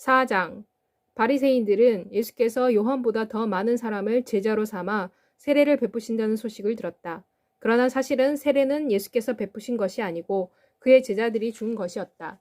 4장. 바리새인들은 예수께서 요한보다 더 많은 사람을 제자로 삼아 세례를 베푸신다는 소식을 들었다. 그러나 사실은 세례는 예수께서 베푸신 것이 아니고 그의 제자들이 준 것이었다.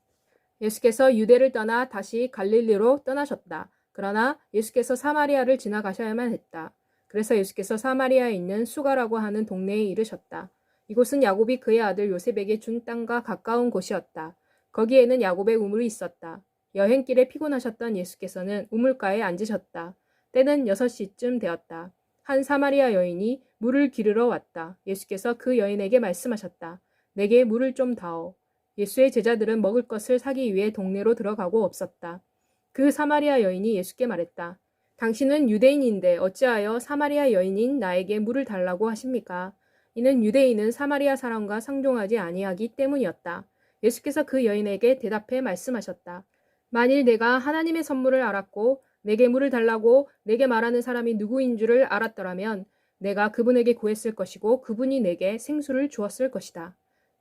예수께서 유대를 떠나 다시 갈릴리로 떠나셨다. 그러나 예수께서 사마리아를 지나가셔야만 했다. 그래서 예수께서 사마리아에 있는 수가라고 하는 동네에 이르셨다. 이곳은 야곱이 그의 아들 요셉에게 준 땅과 가까운 곳이었다. 거기에는 야곱의 우물이 있었다. 여행길에 피곤하셨던 예수께서는 우물가에 앉으셨다. 때는 6시쯤 되었다. 한 사마리아 여인이 물을 기르러 왔다. 예수께서 그 여인에게 말씀하셨다. 내게 물을 좀 다오. 예수의 제자들은 먹을 것을 사기 위해 동네로 들어가고 없었다. 그 사마리아 여인이 예수께 말했다. 당신은 유대인인데 어찌하여 사마리아 여인인 나에게 물을 달라고 하십니까? 이는 유대인은 사마리아 사람과 상종하지 아니하기 때문이었다. 예수께서 그 여인에게 대답해 말씀하셨다. 만일 내가 하나님의 선물을 알았고 내게 물을 달라고 내게 말하는 사람이 누구인 줄을 알았더라면 내가 그분에게 구했을 것이고 그분이 내게 생수를 주었을 것이다.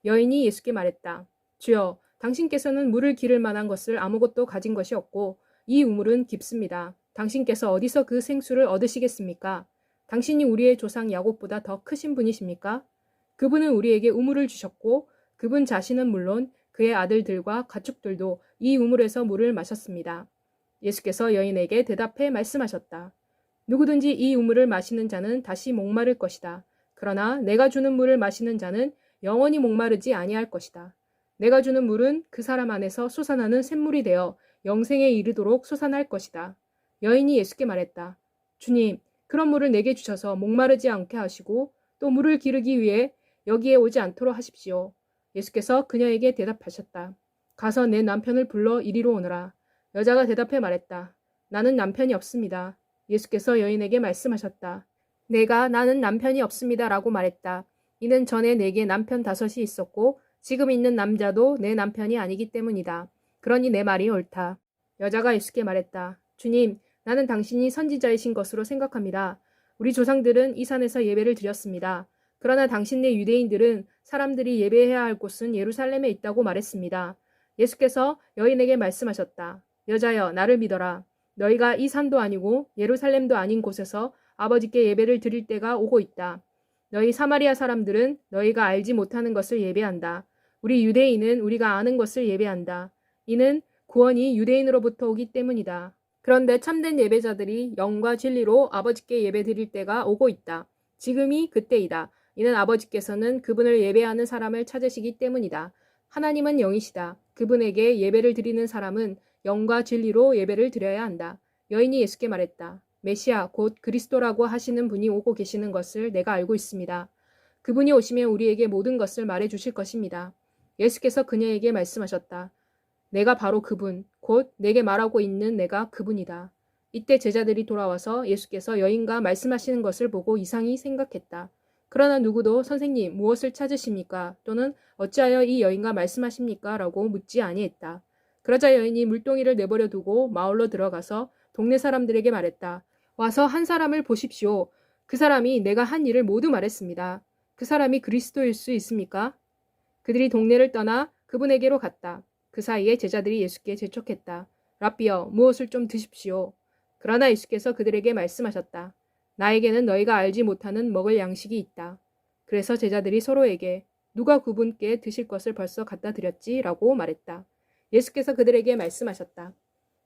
여인이 예수께 말했다. 주여, 당신께서는 물을 기를 만한 것을 아무것도 가진 것이 없고 이 우물은 깊습니다. 당신께서 어디서 그 생수를 얻으시겠습니까? 당신이 우리의 조상 야곱보다 더 크신 분이십니까? 그분은 우리에게 우물을 주셨고 그분 자신은 물론 그의 아들들과 가축들도 이 우물에서 물을 마셨습니다. 예수께서 여인에게 대답해 말씀하셨다. 누구든지 이 우물을 마시는 자는 다시 목마를 것이다. 그러나 내가 주는 물을 마시는 자는 영원히 목마르지 아니할 것이다. 내가 주는 물은 그 사람 안에서 솟아나는 샘물이 되어 영생에 이르도록 솟아날 것이다. 여인이 예수께 말했다. 주님, 그런 물을 내게 주셔서 목마르지 않게 하시고 또 물을 기르기 위해 여기에 오지 않도록 하십시오. 예수께서 그녀에게 대답하셨다. 가서 내 남편을 불러 이리로 오너라. 여자가 대답해 말했다. 나는 남편이 없습니다. 예수께서 여인에게 말씀하셨다. 나는 남편이 없습니다 라고 말했다. 이는 전에 내게 남편 5이 있었고 지금 있는 남자도 내 남편이 아니기 때문이다. 그러니 내 말이 옳다. 여자가 예수께 말했다. 주님, 나는 당신이 선지자이신 것으로 생각합니다. 우리 조상들은 이 산에서 예배를 드렸습니다. 그러나 당신네 유대인들은 사람들이 예배해야 할 곳은 예루살렘에 있다고 말했습니다. 예수께서 여인에게 말씀하셨다. 여자여, 나를 믿어라. 너희가 이 산도 아니고 예루살렘도 아닌 곳에서 아버지께 예배를 드릴 때가 오고 있다. 너희 사마리아 사람들은 너희가 알지 못하는 것을 예배한다. 우리 유대인은 우리가 아는 것을 예배한다. 이는 구원이 유대인으로부터 오기 때문이다. 그런데 참된 예배자들이 영과 진리로 아버지께 예배 드릴 때가 오고 있다. 지금이 그때이다. 이는 아버지께서는 그분을 예배하는 사람을 찾으시기 때문이다. 하나님은 영이시다. 그분에게 예배를 드리는 사람은 영과 진리로 예배를 드려야 한다. 여인이 예수께 말했다. 메시아 곧 그리스도라고 하시는 분이 오고 계시는 것을 내가 알고 있습니다. 그분이 오시면 우리에게 모든 것을 말해 주실 것입니다. 예수께서 그녀에게 말씀하셨다. 내가 바로 그분, 곧 내게 말하고 있는 내가 그분이다. 이때 제자들이 돌아와서 예수께서 여인과 말씀하시는 것을 보고 이상히 생각했다. 그러나 누구도 선생님 무엇을 찾으십니까? 또는 어찌하여 이 여인과 말씀하십니까? 라고 묻지 아니했다. 그러자 여인이 물동이를 내버려 두고 마을로 들어가서 동네 사람들에게 말했다. 와서 한 사람을 보십시오. 그 사람이 내가 한 일을 모두 말했습니다. 그 사람이 그리스도일 수 있습니까? 그들이 동네를 떠나 그분에게로 갔다. 그 사이에 제자들이 예수께 재촉했다. 랍비여, 무엇을 좀 드십시오. 그러나 예수께서 그들에게 말씀하셨다. 나에게는 너희가 알지 못하는 먹을 양식이 있다. 그래서 제자들이 서로에게 누가 그분께 드실 것을 벌써 갖다 드렸지? 라고 말했다. 예수께서 그들에게 말씀하셨다.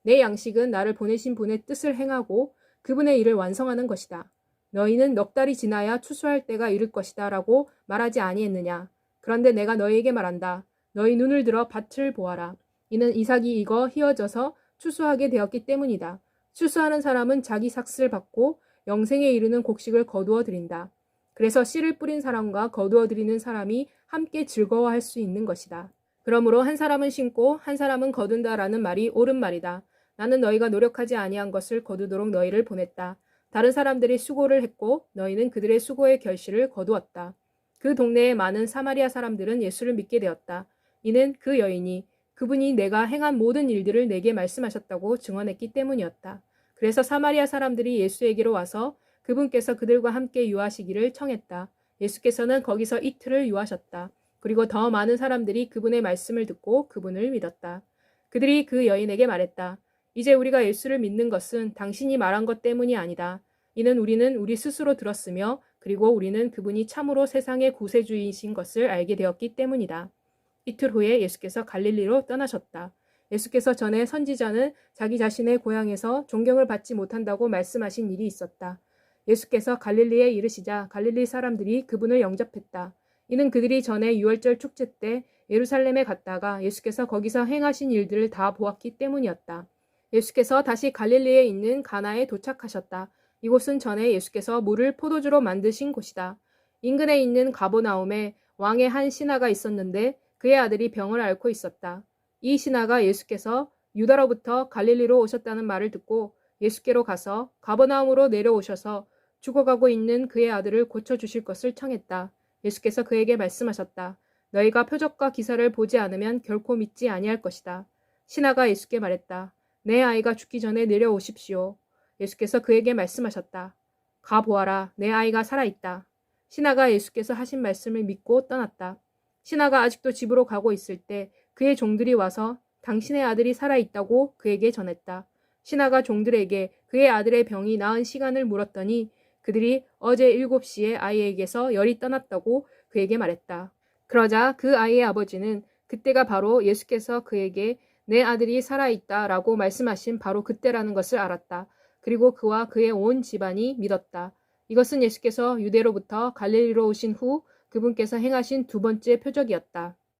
내 양식은 나를 보내신 분의 뜻을 행하고 그분의 일을 완성하는 것이다. 너희는 넉 달이 지나야 추수할 때가 이를 것이다 라고 말하지 아니했느냐. 그런데 내가 너희에게 말한다. 너희 눈을 들어 밭을 보아라. 이는 이삭이 익어 휘어져서 추수하게 되었기 때문이다. 추수하는 사람은 자기 삭슬 받고 영생에 이르는 곡식을 거두어 드린다. 그래서 씨를 뿌린 사람과 거두어 드리는 사람이 함께 즐거워할 수 있는 것이다. 그러므로 한 사람은 심고 한 사람은 거둔다라는 말이 옳은 말이다. 나는 너희가 노력하지 아니한 것을 거두도록 너희를 보냈다. 다른 사람들이 수고를 했고 너희는 그들의 수고의 결실을 거두었다. 그 동네에 많은 사마리아 사람들은 예수를 믿게 되었다. 이는 그 여인이 그분이 내가 행한 모든 일들을 내게 말씀하셨다고 증언했기 때문이었다. 그래서 사마리아 사람들이 예수에게로 와서 그분께서 그들과 함께 유하시기를 청했다. 예수께서는 거기서 이틀을 유하셨다. 그리고 더 많은 사람들이 그분의 말씀을 듣고 그분을 믿었다. 그들이 그 여인에게 말했다. 이제 우리가 예수를 믿는 것은 당신이 말한 것 때문이 아니다. 이는 우리는 우리 스스로 들었으며 그리고 우리는 그분이 참으로 세상의 구세주이신 것을 알게 되었기 때문이다. 이틀 후에 예수께서 갈릴리로 떠나셨다. 예수께서 전에 선지자는 자기 자신의 고향에서 존경을 받지 못한다고 말씀하신 일이 있었다. 예수께서 갈릴리에 이르시자 갈릴리 사람들이 그분을 영접했다. 이는 그들이 전에 유월절 축제 때 예루살렘에 갔다가 예수께서 거기서 행하신 일들을 다 보았기 때문이었다. 예수께서 다시 갈릴리에 있는 가나에 도착하셨다. 이곳은 전에 예수께서 물을 포도주로 만드신 곳이다. 인근에 있는 가버나움에 왕의 한 신하가 있었는데 그의 아들이 병을 앓고 있었다. 이 신하가 예수께서 유다로부터 갈릴리로 오셨다는 말을 듣고 예수께로 가서 가버나움으로 내려오셔서 죽어가고 있는 그의 아들을 고쳐주실 것을 청했다. 예수께서 그에게 말씀하셨다. 너희가 표적과 기사를 보지 않으면 결코 믿지 아니할 것이다. 신하가 예수께 말했다. 내 아이가 죽기 전에 내려오십시오. 예수께서 그에게 말씀하셨다. 가보아라. 내 아이가 살아있다. 신하가 예수께서 하신 말씀을 믿고 떠났다. 신하가 아직도 집으로 가고 있을 때 그의 종들이 와서 당신의 아들이 살아있다고 그에게 전했다. 신하가 종들에게 그의 아들의 병이 나은 시간을 물었더니 그들이 어제 7시에 아이에게서 열이 떠났다고 그에게 말했다. 그러자 그 아이의 아버지는 그때가 바로 예수께서 그에게 내 아들이 살아있다라고 말씀하신 바로 그때라는 것을 알았다. 그리고 그와 그의 온 집안이 믿었다. 이것은 예수께서 유대로부터 갈릴리로 오신 후 그분께서 행하신 두 번째 표적이었다.